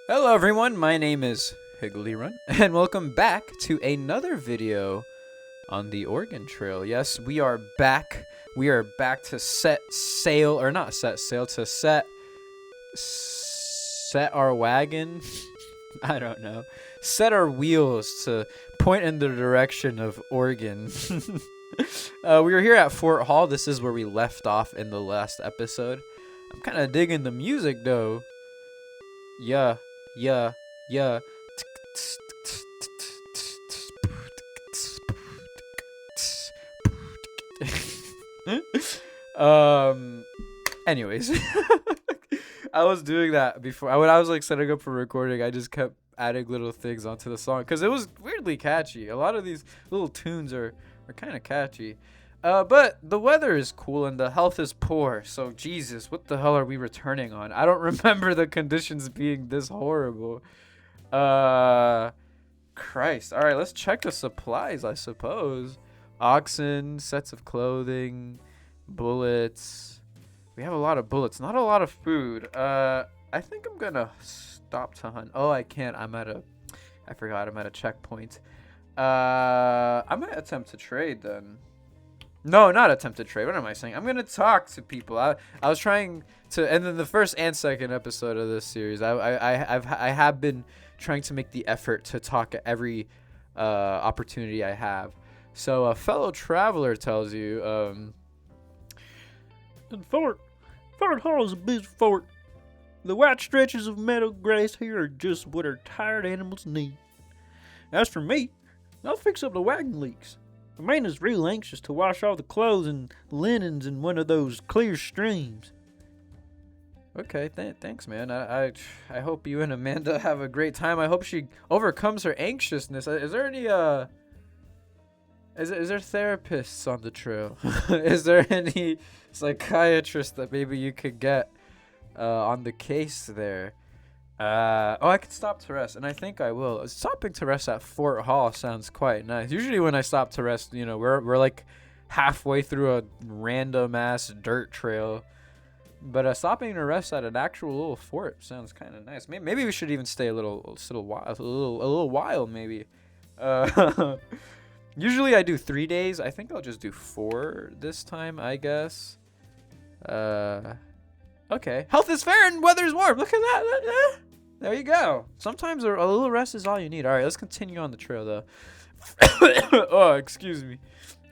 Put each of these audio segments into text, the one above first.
Hello everyone, my name is Higgly and welcome back to another video on the Oregon Trail. Yes, we are back. We are back to set sail, or not set sail, to set our wagon. I don't know. Set our wheels to point in the direction of Oregon. We were here at Fort Hall. This is where we left off in the last episode. I'm kind of digging the music though. Yeah, yeah, yeah. Anyways, I was doing that before. When I was like setting up for recording, I just kept adding little things onto the song because it was weirdly catchy. A lot of these little tunes are kind of catchy. But the weather is cool and the health is poor. So Jesus, what the hell are we returning on? I don't remember the conditions being this horrible. Christ. All right, let's check the supplies, I suppose. Oxen, sets of clothing, bullets. We have a lot of bullets, not a lot of food. I think I'm gonna stop to hunt. Oh, I can't. I forgot I'm at a checkpoint. I'm gonna attempt to trade then. No, not attempt to trade. What am I saying? I'm gonna talk to people. I was trying to, and then the first and second episode of this series, I have been trying to make the effort to talk at every opportunity I have. So a fellow traveler tells you, And Fort Hall is a busy fort. The white stretches of meadow grass here are just what our tired animals need. As for me, I'll fix up the wagon leaks. The man is real anxious to wash all the clothes and linens in one of those clear streams. okay, thanks, man. I hope you and Amanda have a great time. I hope she overcomes her anxiousness. Is there any is there therapists on the trail? Is there any psychiatrist that maybe you could get on the case there? I could stop to rest, and I think I will. Stopping to rest at Fort Hall sounds quite nice. Usually when I stop to rest, we're like halfway through a random ass dirt trail. But stopping to rest at an actual little fort sounds kind of nice. Maybe we should even stay a little while, maybe. Usually I do 3 days. I think I'll just do 4 this time, I guess. Okay. Health is fair and weather's warm. Look at that. There you go. Sometimes a little rest is all you need. All right, let's continue on the trail, though. Oh, excuse me.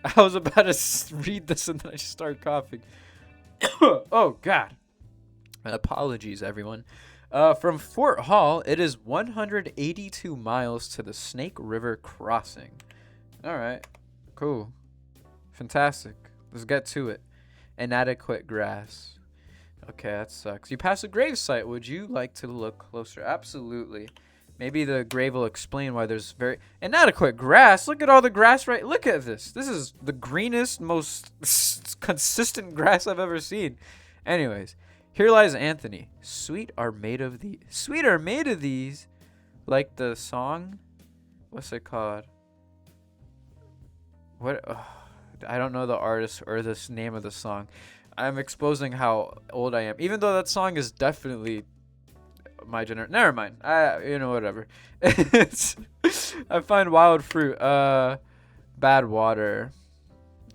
I was about to read this and then I just started coughing. Oh, God. Apologies, everyone. From Fort Hall, it is 182 miles to the Snake River crossing. All right. Cool. Fantastic. Let's get to it. Inadequate grass. Okay, that sucks. You passed a grave site. Would you like to look closer? Absolutely. Maybe the grave will explain why there's very inadequate grass. Look at all the grass right. Look at this. This is the greenest, most consistent grass I've ever seen. Anyways, here lies Anthony. Sweet are made of these. Like the song. What's it called? What? I don't know the artist or the name of the song. I'm exposing how old I am, even though that song is definitely my generation. Never mind. Whatever. I find wild fruit. Bad water.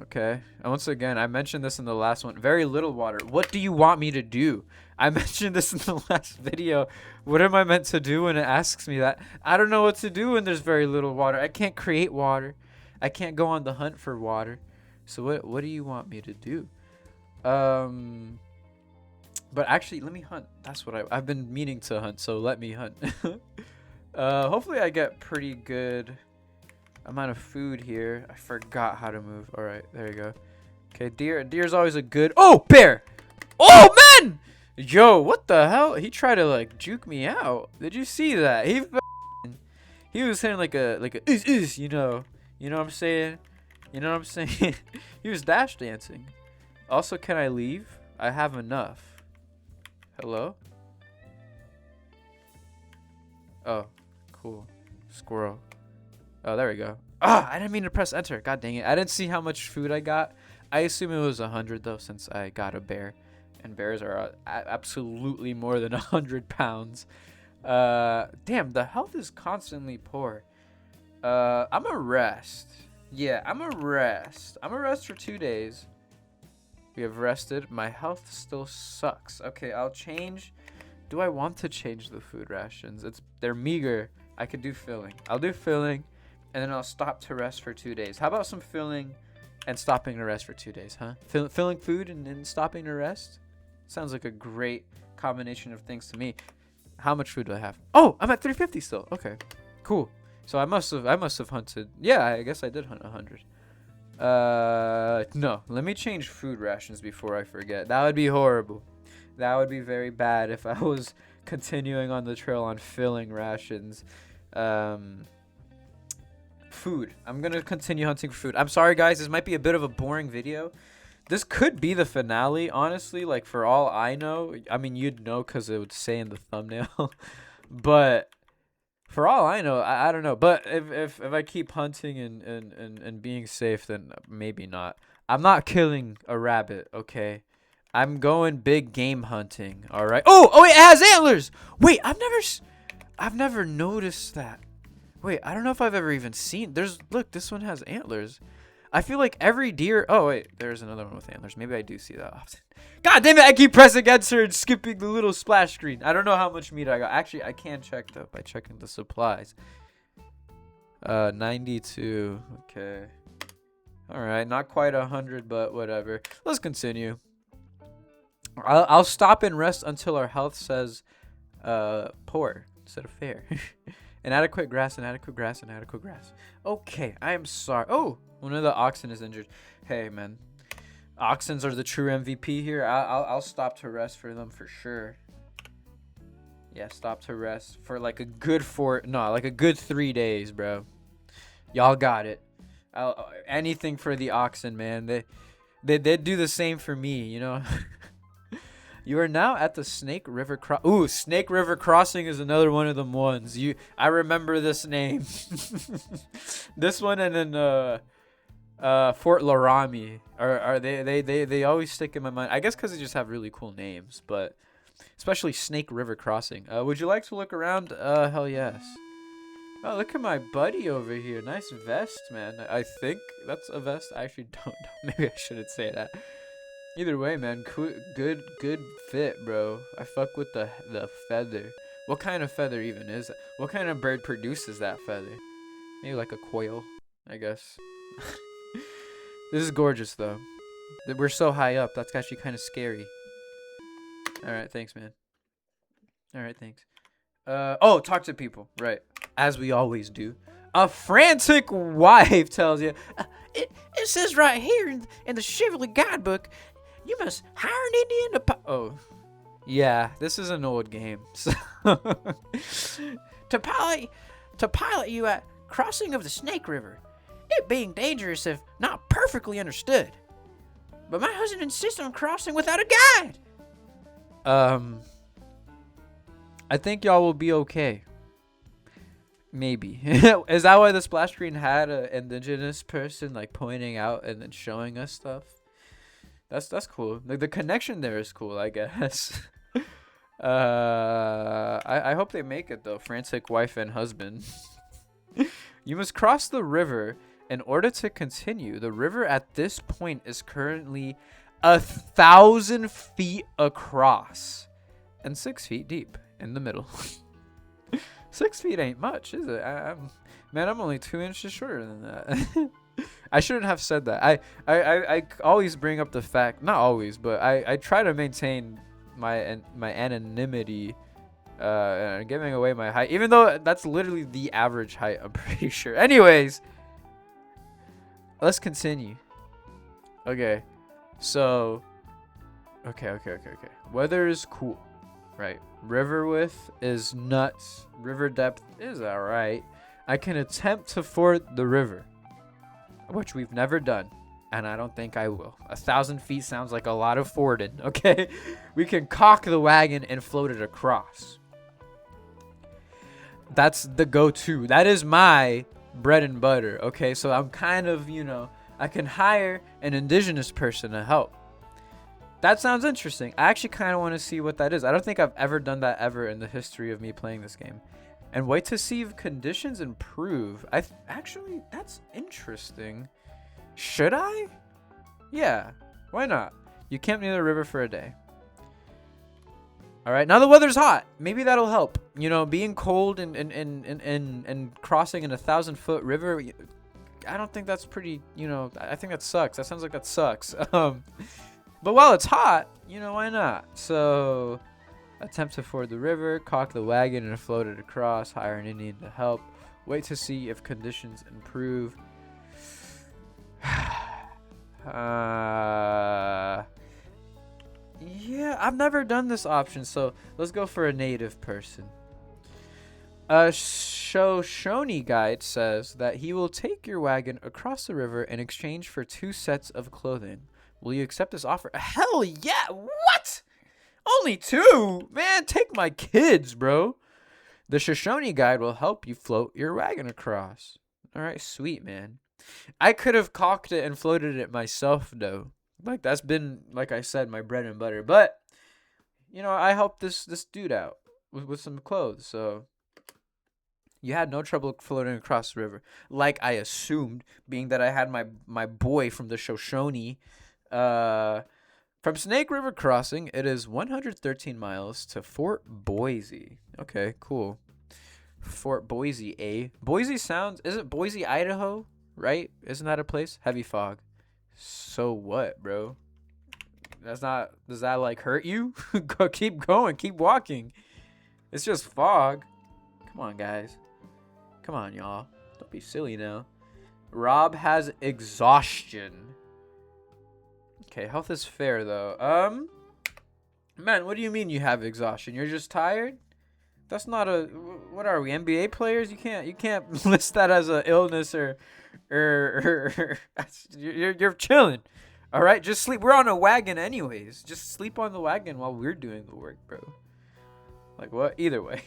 Okay. And once again, I mentioned this in the last one. Very little water. What do you want me to do? I mentioned this in the last video. What am I meant to do when it asks me that? I don't know what to do when there's very little water. I can't create water. I can't go on the hunt for water. So what do you want me to do? But actually, let me hunt. That's what I've been meaning to hunt, so let me hunt. Hopefully I get pretty good amount of food here. I forgot how to move. All right, there you go. Okay, deer's always a good. Oh, bear! Oh, man! Yo, what the hell? He tried to like juke me out. Did you see that? He was saying like a you know what I'm saying? You know what I'm saying? He was dash dancing. Also, can I leave? I have enough. Hello? Oh, cool. Squirrel. Oh, there we go. Ah, I didn't mean to press enter. God dang it. I didn't see how much food I got. I assume it was 100 though, since I got a bear. And bears are absolutely more than 100 pounds. Damn, the health is constantly poor. I'm a rest. Yeah, I'm a rest. I'm a rest for 2 days. We have rested. My health still sucks. Okay, I'll change. Do I want to change the food rations? They're meager. I could do filling. I'll do filling, and then I'll stop to rest for 2 days. How about some filling and stopping to rest for 2 days, huh? Filling food and stopping to rest? Sounds like a great combination of things to me. How much food do I have? Oh, I'm at 350 still. Okay, cool. So I must have hunted. Yeah, I guess I did hunt 100. No, let me change food rations before I forget. That would be horrible. That would be very bad if I was continuing on the trail on filling rations. Food. I'm gonna continue hunting for food. I'm sorry, guys. This might be a bit of a boring video. This could be the finale, honestly. Like, for all I know. I mean, you'd know because it would say in the thumbnail. But for all I know, I don't know. But if I keep hunting and being safe, then maybe not. I'm not killing a rabbit, okay? I'm going big game hunting, all right? Oh, it has antlers. Wait, I've never noticed that. Wait, I don't know if I've ever even seen. Look, this one has antlers. I feel like every deer. Oh wait, there's another one with antlers. Maybe I do see that often. God damn it! I keep pressing enter and skipping the little splash screen. I don't know how much meat I got. Actually, I can check though by checking the supplies. 92. Okay. All right, not quite 100, but whatever. Let's continue. I'll stop and rest until our health says poor instead of fair. Inadequate grass, inadequate grass, inadequate grass. Okay, I am sorry. Oh, one of the oxen is injured. Hey, man. Oxens are the true MVP here. I'll stop to rest for them for sure. Yeah, stop to rest for like a good 3 days, bro. Y'all got it. Anything for the oxen, man. They do the same for me, you know. You are now at the Snake River Snake River Crossing is another one of them ones. I remember this name. This one and then Fort Laramie are they always stick in my mind. I guess because they just have really cool names, but especially Snake River Crossing. Would you like to look around? Hell yes. Oh, look at my buddy over here. Nice vest, man. I think that's a vest. I actually don't know. Maybe I shouldn't say that. Either way, man, good fit, bro. I fuck with the feather. What kind of feather even is that? What kind of bird produces that feather? Maybe like a quail, I guess. This is gorgeous, though. We're so high up. That's actually kind of scary. All right, thanks, man. All right, thanks. Talk to people, right? As we always do. A frantic wife tells you, it says right here in the Chivalry Guidebook, you must hire an Indian to yeah, this is an old game. So to pilot you at crossing of the Snake River, it being dangerous if not perfectly understood. But my husband insists on crossing without a guide. I think y'all will be okay. Maybe. Is that why the splash screen had an indigenous person like pointing out and then showing us stuff? That's cool. Like the connection there is cool, I guess. I hope they make it though. Frantic wife and husband. You must cross the river in order to continue. The river at this point is currently 1,000 feet across and 6 feet deep in the middle. 6 feet ain't much, is it? I'm only 2 inches shorter than that. I shouldn't have said that. I always bring up the fact, not always, but I try to maintain my anonymity, giving away my height, even though that's literally the average height, I'm pretty sure. Anyways, let's continue. Okay, so, okay. Weather is cool, right? River width is nuts. River depth is alright. I can attempt to ford the river, which we've never done, and I don't think I will. 1,000 feet sounds like a lot of fording, okay? We can cock the wagon and float it across. That's the go-to. That is my bread and butter, okay? So I'm kind of, I can hire an indigenous person to help. That sounds interesting. I actually kind of want to see what that is. I don't think I've ever done that ever in the history of me playing this game. And wait to see if conditions improve. Actually, that's interesting. Should I? Yeah. Why not? You camp near the river for a day. All right. Now the weather's hot. Maybe that'll help. You know, being cold and crossing an 1,000-foot river. I don't think that's pretty. You know, I think that sucks. That sounds like that sucks. But while it's hot, you know, why not? So, attempt to ford the river, caulk the wagon and float it across, hire an Indian to help, wait to see if conditions improve. Yeah, I've never done this option, so let's go for a native person. Shoshone guide says that he will take your wagon across the river in exchange for 2 sets of clothing. Will you accept this offer? Hell yeah! What? Only 2? Man, take my kids, bro. The Shoshone guide will help you float your wagon across. All right, sweet, man. I could have caulked it and floated it myself, though. Like, that's been, like I said, my bread and butter. But, you know, I helped this dude out with some clothes, so... You had no trouble floating across the river, like I assumed, being that I had my boy from the Shoshone. From Snake River Crossing, it is 113 miles to Fort Boise. Okay, cool. Fort Boise, eh? Boise sounds... Isn't Boise, Idaho? Right? Isn't that a place? Heavy fog. So what, bro? That's not... Does that, like, hurt you? Keep going. Keep walking. It's just fog. Come on, guys. Come on, y'all. Don't be silly now. Rob has exhaustion. Okay, health is fair, though. Man, what do you mean you have exhaustion? You're just tired? That's not a... What are we, NBA players? You can't list that as an illness or you're chilling. All right, just sleep. We're on a wagon anyways. Just sleep on the wagon while we're doing the work, bro. Like what? Either way.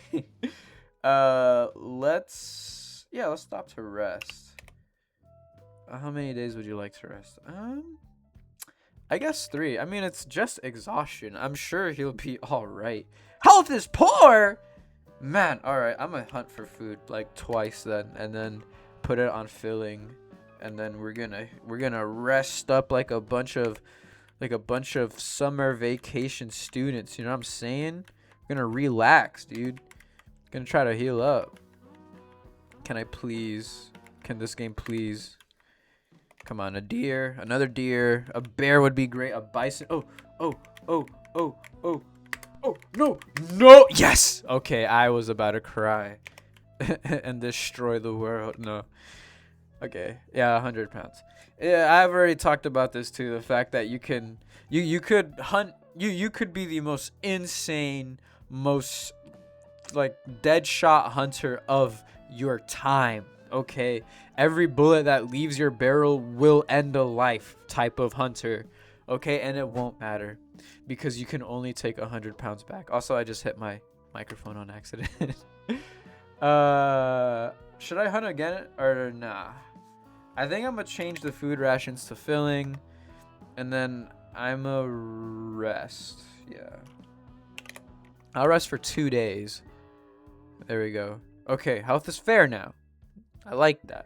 Let's stop to rest. How many days would you like to rest? I guess 3. I mean, it's just exhaustion. I'm sure he'll be all right. Health is poor. Man, all right. I'm gonna hunt for food like twice then, and then put it on filling, and then we're gonna rest up like a bunch of summer vacation students. You know what I'm saying? We're gonna relax, dude. Gonna try to heal up. Can this game please? Come on, a deer, another deer, a bear would be great, a bison. Oh, no, yes! Okay, I was about to cry and destroy the world. No. Okay, yeah, 100 pounds. Yeah, I've already talked about this too, the fact that you could hunt, you could be the most insane, most like dead shot hunter of your time. Okay, every bullet that leaves your barrel will end a life type of hunter. Okay, and it won't matter because you can only take 100 pounds back. Also, I just hit my microphone on accident. Should I hunt again or nah? I think I'm gonna change the food rations to filling, and then I'm a rest. Yeah, I'll rest for 2 days. There we go. Okay, health is fair now. I like that.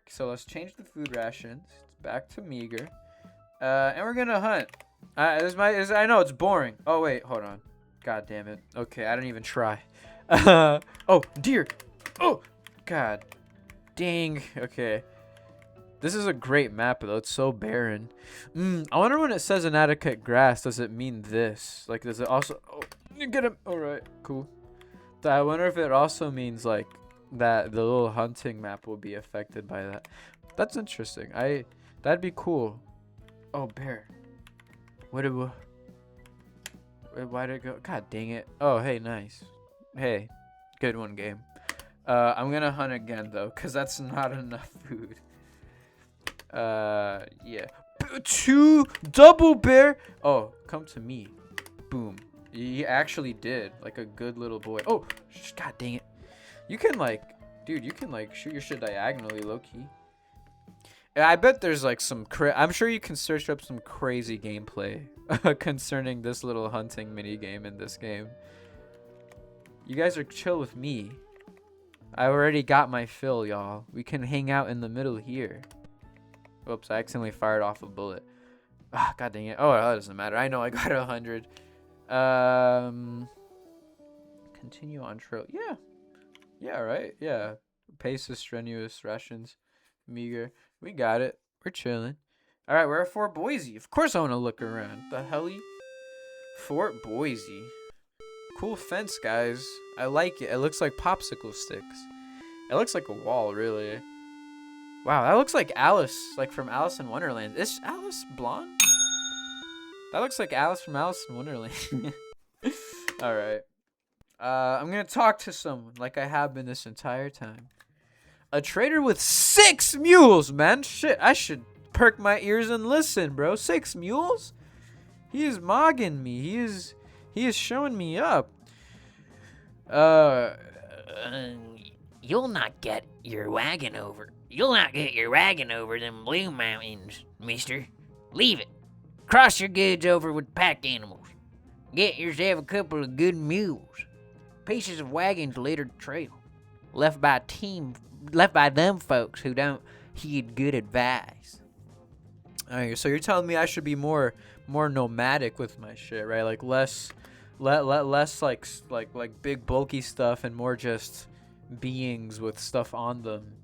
So let's change the food rations. It's back to meager. And we're gonna hunt. I know it's boring. Oh wait, hold on. God damn it. Okay, I didn't even try. Oh, deer. Oh, god. Dang. Okay. This is a great map though. It's so barren. I wonder when it says inadequate grass, does it mean this? Like, does it also... Oh, you get him. All right, cool. I wonder if it also means like that the little hunting map will be affected by that. That's interesting. That'd be cool. Oh, bear. Why'd it go? God dang it. Oh, hey, nice. Hey, good one, game. I'm gonna hunt again though, cause that's not enough food. Yeah. 2 double bear. Oh, come to me. Boom. He actually did, like a good little boy. Oh, god dang it. You can like, dude, you can like shoot your shit diagonally, low key. I bet there's like some I'm sure you can search up some crazy gameplay concerning this little hunting mini game in this game. You guys are chill with me. I already got my fill, y'all. We can hang out in the middle here. Oops, I accidentally fired off a bullet. Ah, god dang it. Oh, that doesn't matter. I know I got 100. Continue on trail. Yeah. Yeah, right? Yeah. Pace is strenuous. Rations meager. We got it. We're chilling. All right, we're at Fort Boise. Of course I want to look around. The helly? Fort Boise. Cool fence, guys. I like it. It looks like popsicle sticks. It looks like a wall, really. Wow, that looks like Alice, like from Alice in Wonderland. Is Alice blonde? That looks like Alice from Alice in Wonderland. All right. I'm going to talk to someone like I have been this entire time. A trader with 6 mules, man. Shit, I should perk my ears and listen, bro. 6 mules? He is mogging me. He is showing me up. You'll not get your wagon over. You'll not get your wagon over them Blue Mountains, mister. Leave it. Cross your goods over with pack animals. Get yourself a couple of good mules. Pieces of wagons littered the trail. Left by them folks who don't heed good advice. Alright, so you're telling me I should be more nomadic with my shit, right? Like less like big bulky stuff and more just beings with stuff on them.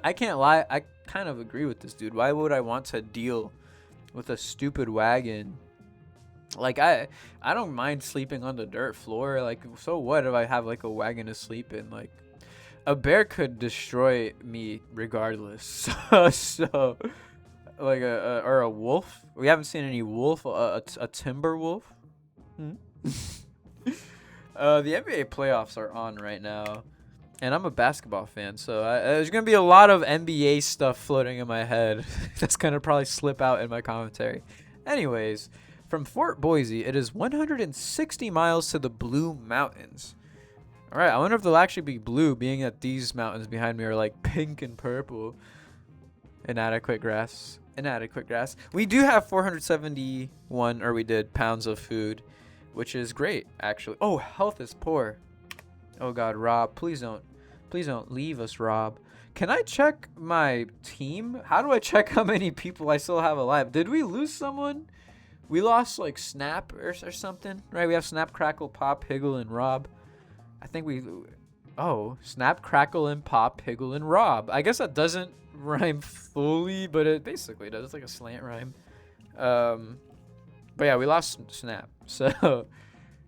I can't lie, I kind of agree with this dude. Why would I want to deal with a stupid wagon? Like I don't mind sleeping on the dirt floor. Like, so what if I have like a wagon to sleep in? Like, a bear could destroy me regardless. So like or a wolf. We haven't seen any wolf. A timber wolf. The NBA playoffs are on right now, and I'm a basketball fan, so there's gonna be a lot of NBA stuff floating in my head. That's gonna probably slip out in my commentary. Anyways, from Fort Boise, it is 160 miles to the Blue Mountains. All right, I wonder if they'll actually be blue, being that these mountains behind me are like pink and purple. Inadequate grass. We do have 471, or we did, pounds of food, which is great, actually. Oh, health is poor. Oh God, Rob, please don't leave us, Rob. Can I check my team? How do I check how many people I still have alive? Did we lose someone? We lost like Snap or something, right? We have Snap, Crackle, Pop, Higgle, and Rob. I think Snap, Crackle, and Pop, Higgle, and Rob. I guess that doesn't rhyme fully, but it basically does. It's like a slant rhyme. But yeah, we lost Snap. So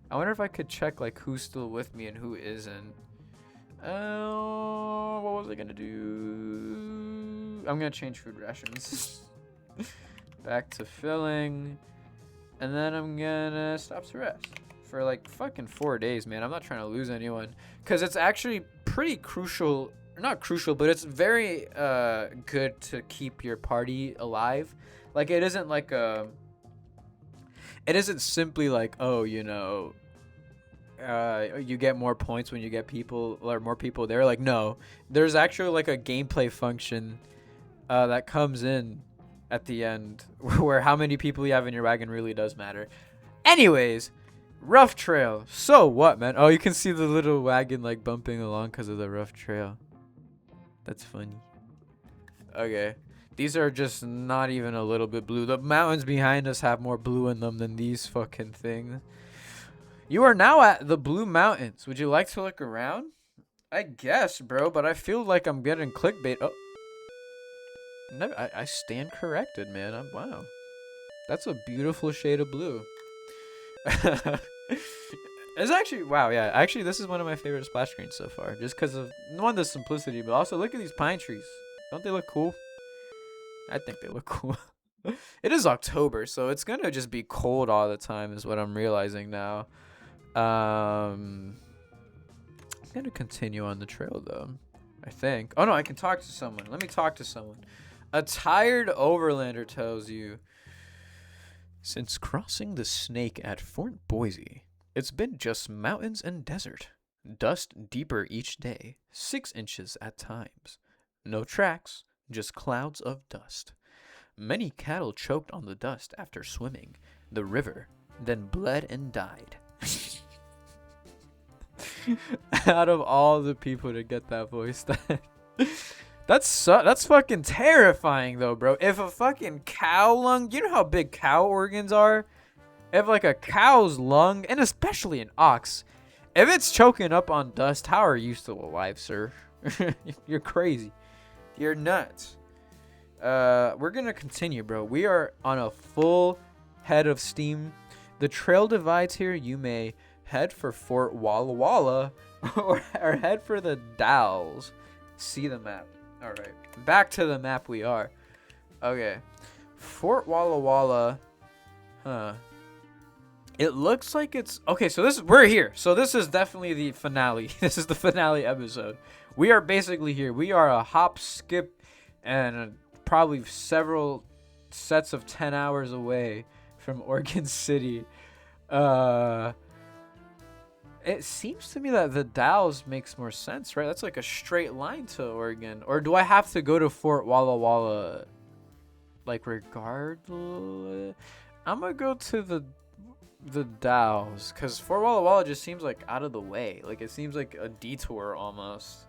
I wonder if I could check like who's still with me and who isn't. What was I gonna do? I'm gonna change food rations. Back to filling. And then I'm gonna stop to rest for like fucking 4 days, man. I'm not trying to lose anyone, because it's actually pretty crucial. Not crucial, but it's very good to keep your party alive. Like, it isn't like it isn't simply like, oh, you know, you get more points when you get people or more people there. Like, no, there's actually like a gameplay function that comes in at the end where how many people you have in your wagon really does matter. Anyways, rough trail. So what, man? Oh, you can see the little wagon like bumping along because of the rough trail. That's funny. Okay. These are just not even a little bit blue. The mountains behind us have more blue in them than these fucking things. You are now at the Blue Mountains. Would you like to look around? I guess, bro, but I feel like I'm getting clickbait. Oh. I stand corrected, man. Wow. That's a beautiful shade of blue. It's actually, wow, yeah. Actually, this is one of my favorite splash screens so far. Just because of, one, the simplicity, but also look at these pine trees. Don't they look cool? I think they look cool. It is October, so it's going to just be cold all the time is what I'm realizing now. I'm going to continue on the trail, though. I think. Oh, no, I can talk to someone. Let me talk to someone. A tired overlander tells you, since crossing the Snake at Fort Boise, it's been just mountains and desert. Dust deeper each day, 6 inches at times. No tracks, just clouds of dust. Many cattle choked on the dust after swimming the river, then bled and died. Out of all the people to get that voice, that's fucking terrifying though, bro. If a fucking cow lung, you know how big cow organs are? If like a cow's lung, and especially an ox, if it's choking up on dust, how are you still alive, sir? You're crazy. You're nuts. We're gonna continue, bro. We are on a full head of steam. The trail divides here. You may head for Fort Walla Walla or head for the Dalles. See the map. All right, back to the map we are. Okay, Fort Walla Walla. Huh. It looks like it's okay. So we're here. So this is definitely the finale. This is the finale episode. We are basically here. We are a hop, skip, and probably several sets of 10 hours away from Oregon City. It seems to me that the Dalles makes more sense, right? That's like a straight line to Oregon. Or do I have to go to Fort Walla Walla, like, regardless? I'm gonna go to the Dalles, because Fort Walla Walla just seems like out of the way. Like, it seems like a detour almost.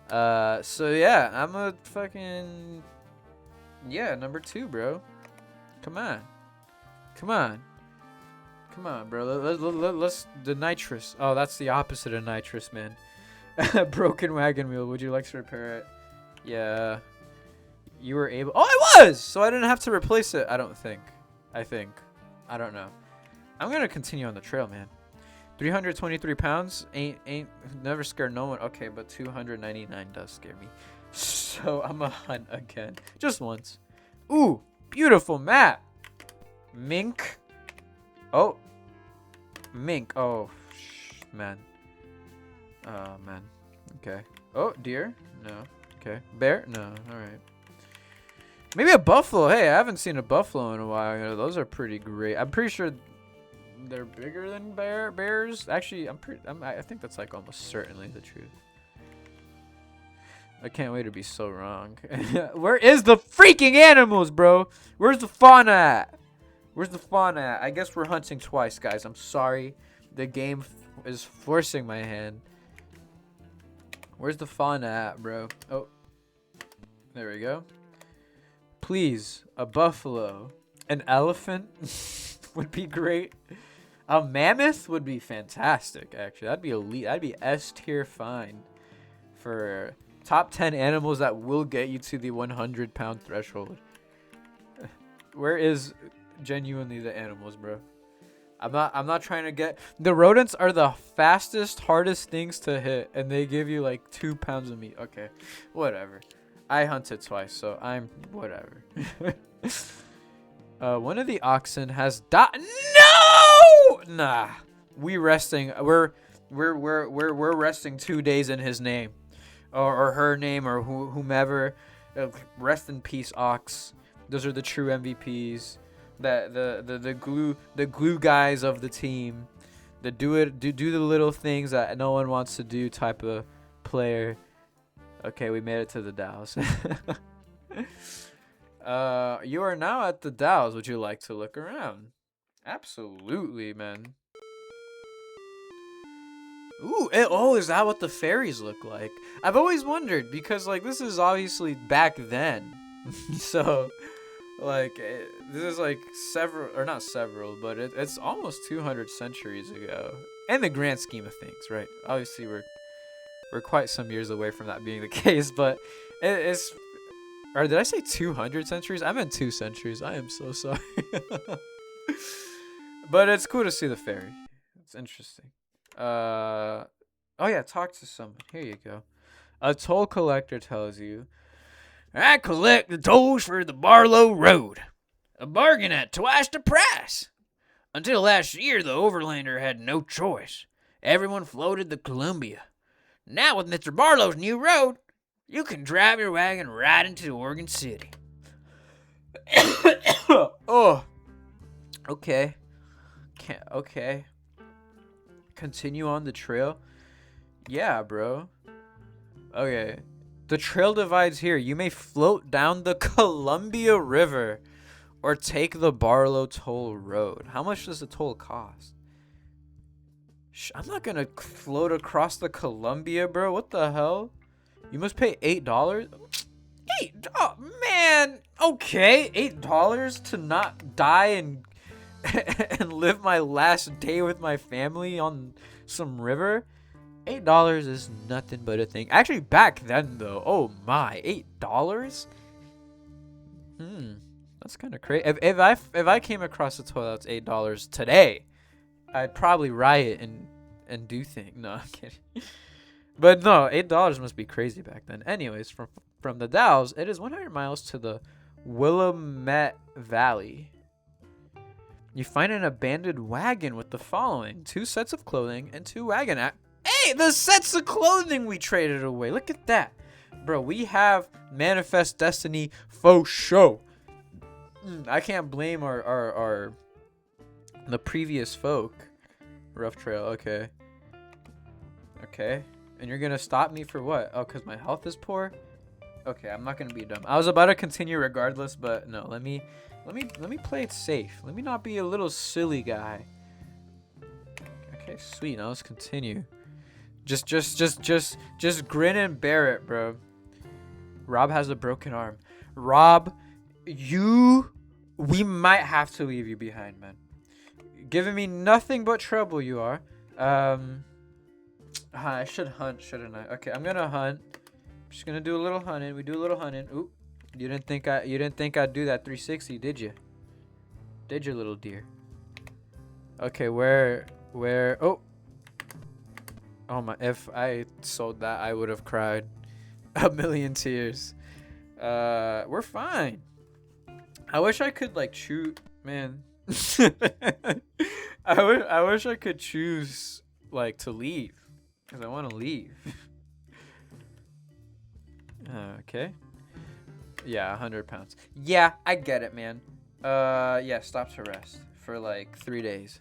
So yeah, I'm a fucking... Yeah, number 2, bro. Come on. Come on. Come on, bro. Let's the nitrous. Oh, that's the opposite of nitrous, man. Broken wagon wheel. Would you like to repair it? Yeah. You were able. Oh, I was. So I didn't have to replace it. I don't think. I don't know. I'm gonna continue on the trail, man. 323 pounds ain't never scared no one. Okay, but 299 does scare me. So I'm a hunt again, just once. Ooh, beautiful map. Mink. Oh. Mink. Oh, man. Oh, man. Okay. Oh, deer? No. Okay. Bear? No. All right. Maybe a buffalo. Hey, I haven't seen a buffalo in a while. You know, those are pretty great. I'm pretty sure they're bigger than bears. Actually, I think that's like almost certainly the truth. I can't wait to be so wrong. Where is the freaking animals, bro? Where's the fauna at? Where's the fauna at? I guess we're hunting twice, guys. I'm sorry. The game is forcing my hand. Where's the fauna at, bro? Oh. There we go. Please, a buffalo. An elephant would be great. A mammoth would be fantastic, actually. That'd be elite. That'd be S tier fine for top 10 animals that will get you to the 100-pound threshold. Where is genuinely the animals, bro? I'm not trying to get... The rodents are the fastest, hardest things to hit, and they give you like 2 pounds of meat. Okay, whatever. I hunted twice, so I'm whatever. One of the oxen has died. No! Nah. We're resting 2 days in his name. Or her name, or whomever. Rest in peace, ox. Those are the true MVPs. The glue guys of the team. The do the little things that no one wants to do type of player. Okay, we made it to the Dalles. You are now at the Dalles. Would you like to look around? Absolutely, man. Ooh, is that what the fairies look like? I've always wondered, because like this is obviously back then. So like this is like not several, but it's almost 200 centuries ago. In the grand scheme of things, right? Obviously we're quite some years away from that being the case, but it's... Or did I say 200 centuries? I meant 2 centuries. I am so sorry. But it's cool to see the fairy. It's interesting. Oh yeah, talk to someone. Here you go. A toll collector tells you, I collect the tolls for the Barlow Road. A bargain at twice the price. Until last year, the Overlander had no choice. Everyone floated the Columbia. Now with Mr. Barlow's new road, you can drive your wagon right into Oregon City. oh. Okay. Okay. Continue on the trail. Yeah, bro. Okay. The trail divides here. You may float down the Columbia River or take the Barlow Toll Road. How much does the toll cost? I'm not gonna float across the Columbia, bro. What the hell? You must pay $8. Oh man. Okay, $8 to not die and and live my last day with my family on some river. $8 is nothing but a thing. Actually, back then though, oh my, $8. That's kind of crazy. If I came across a toll that's $8 today, I'd probably riot and do things. No, I'm kidding. But no, $8 must be crazy back then. Anyways, from the Dalles, it is 100 miles to the Willamette Valley. You find an abandoned wagon with the following: 2 sets of clothing and 2 wagon. Hey, the sets of clothing we traded away. Look at that, bro. We have Manifest Destiny faux show. I can't blame our the previous folk. Rough trail. Okay. And you're gonna stop me for what? Oh, cause my health is poor. Okay, I'm not gonna be dumb. I was about to continue regardless, but no. Let me play it safe. Let me not be a little silly guy. Okay, sweet. Now let's continue. Just grin and bear it, bro. Rob has a broken arm. Rob, we might have to leave you behind, man. Giving me nothing but trouble, you are. I should hunt, shouldn't I? Okay, I'm gonna hunt. I'm just gonna do a little hunting. We do a little hunting. Oop. You didn't think I'd do that 360, did you? Did you, little deer? Okay, where oh my, if I sold that, I would have cried a million tears. We're fine. I wish I could like shoot, man. I wish I could choose like to leave, cuz I want to leave. Okay. Yeah, 100 pounds. Yeah, I get it, man. Yeah, stop to rest for like 3 days.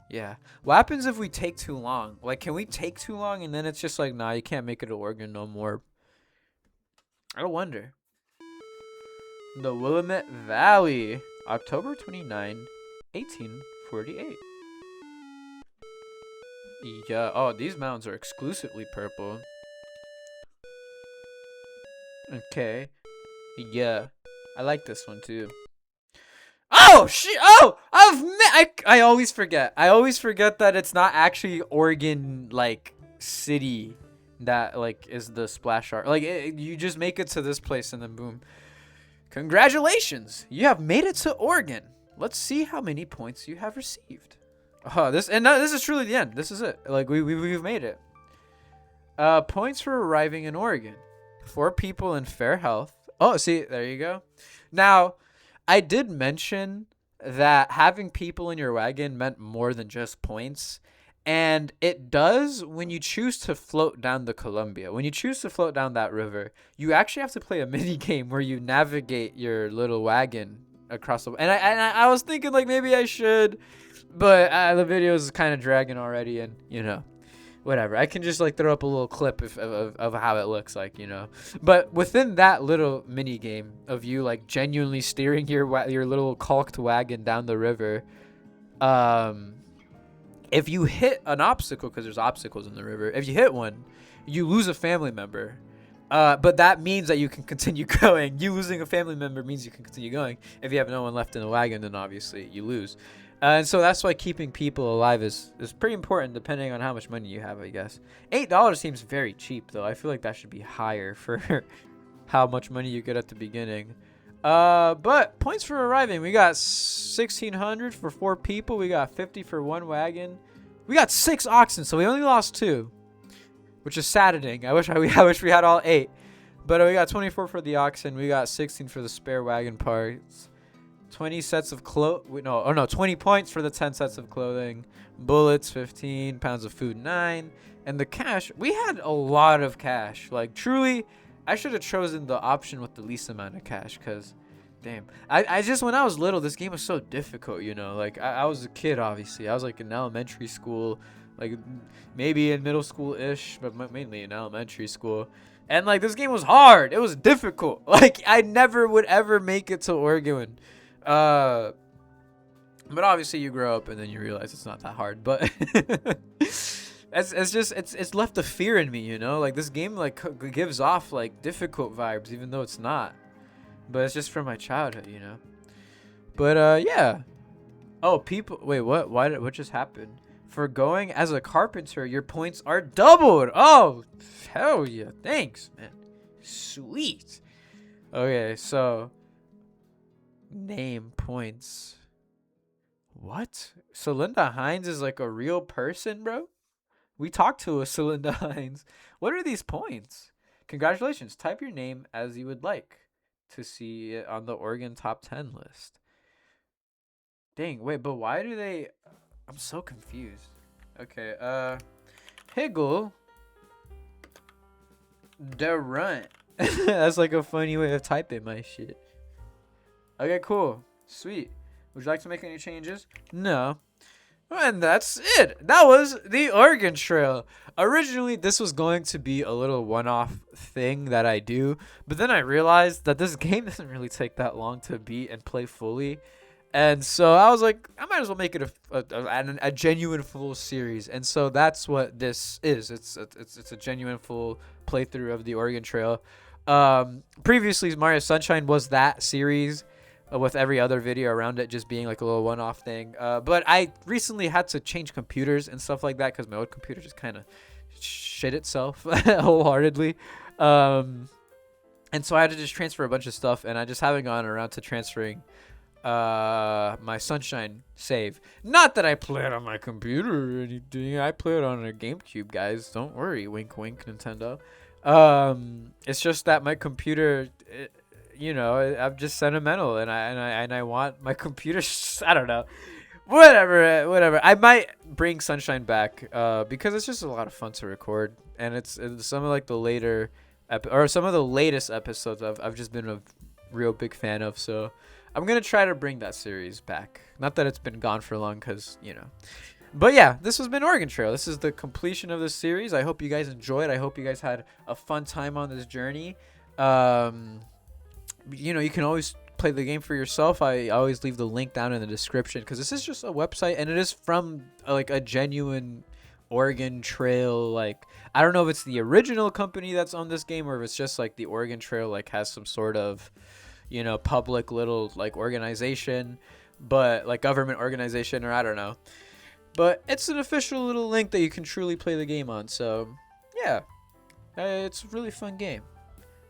Yeah. What happens if we take too long? Like, can we take too long and then it's just like, nah, you can't make it to Oregon no more? I wonder. The Willamette Valley, October 29, 1848. Yeah. Oh, these mountains are exclusively purple. Okay. Yeah. I like this one too. Oh shit! Oh, I always forget. I always forget that it's not actually Oregon like city that like is the splash art. Like you just make it to this place and then boom. Congratulations! You have made it to Oregon. Let's see how many points you have received. This is truly the end. This is it. Like we've made it. Points for arriving in Oregon. 4 people in fair health. Oh, see, there you go. Now, I did mention that having people in your wagon meant more than just points. And it does when you choose to float down the Columbia. When you choose to float down that river, you actually have to play a mini game where you navigate your little wagon across the. And I was thinking like maybe I should, but the video is kind of dragging already, and you know, whatever. I can just like throw up a little clip of how it looks like, you know. But within that little mini game of you like genuinely steering your little caulked wagon down the river, if you hit an obstacle, because there's obstacles in the river, if you hit one, you lose a family member. But that means that you can continue going. You losing a family member means you can continue going. If you have no one left in the wagon, then obviously you lose. And so that's why keeping people alive is pretty important depending on how much money you have, I guess. $8 seems very cheap, though. I feel like that should be higher for how much money you get at the beginning. But points for arriving. We got 1,600 for 4 people. We got 50 for 1 wagon. We got 6 oxen, so we only lost 2, which is saddening. I wish we had all 8. But we got 24 for the oxen. We got 16 for the spare wagon parts. 20 sets of 20 points for the 10 sets of clothing. Bullets, 15. Pounds of food, 9. And the cash, we had a lot of cash. Like, truly, I should have chosen the option with the least amount of cash, because, damn. I just, when I was little, this game was so difficult, you know. Like, I was a kid, obviously. I was, like, in elementary school. like maybe in middle school ish, but mainly in elementary school. And like this game was hard. It was difficult. Like I never would ever make it to Oregon. But obviously you grow up and then you realize it's not that hard. But it's left a fear in me, you know. Like this game like gives off like difficult vibes, even though it's not. But it's just from my childhood, you know. But yeah. Oh, people. Wait, what? What just happened? For going as a carpenter, your points are doubled. Oh, hell yeah. Thanks, man. Sweet. Okay, so name points. What? Celinda Hines is like a real person, bro? We talked to a Celinda Hines. What are these points? Congratulations. Type your name as you would like to see it on the Oregon top 10 list. Dang, wait, but why do they... I'm so confused. Okay, Higgle Durant. That's like a funny way of typing my shit. Okay, cool. Sweet. Would you like to make any changes? No. And that's it. That was the Oregon Trail. Originally, this was going to be a little one-off thing that I do, but then I realized that this game doesn't really take that long to beat and play fully. And so I was like, I might as well make it a genuine full series. And so that's what this is. It's a genuine full playthrough of the Oregon Trail. Previously, Mario Sunshine was that series with every other video around it just being like a little one-off thing. But I recently had to change computers and stuff like that because my old computer just kind of shit itself wholeheartedly. And so I had to just transfer a bunch of stuff, and I just haven't gone around to transferring my Sunshine save. Not that I play it on my computer or anything. I play it on a GameCube, guys. Don't worry. Wink, wink, Nintendo. It's just that my computer, you know, I'm just sentimental, and I want my computer. I don't know. Whatever. I might bring Sunshine back because it's just a lot of fun to record, and it's some of like the later or some of the latest episodes I've just been a real big fan of. So I'm gonna try to bring that series back. Not that it's been gone for long, cause you know. But yeah, this has been Oregon Trail. This is the completion of this series. I hope you guys enjoyed. I hope you guys had a fun time on this journey. You know, you can always play the game for yourself. I always leave the link down in the description because this is just a website and it is from like a genuine Oregon Trail. Like, I don't know if it's the original company that's on this game or if it's just like the Oregon Trail like has some sort of, you know, public little like organization, but like government organization, or I don't know. But it's an official little link that you can truly play the game on. So yeah, it's a really fun game.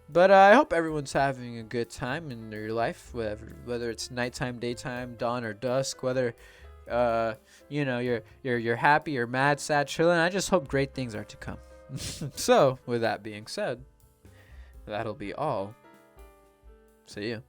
But I hope everyone's having a good time in their life, whether it's nighttime, daytime, dawn, or dusk. Whether you know, you're happy, or mad, sad, chilling. I just hope great things are to come. So with that being said, that'll be all. See ya.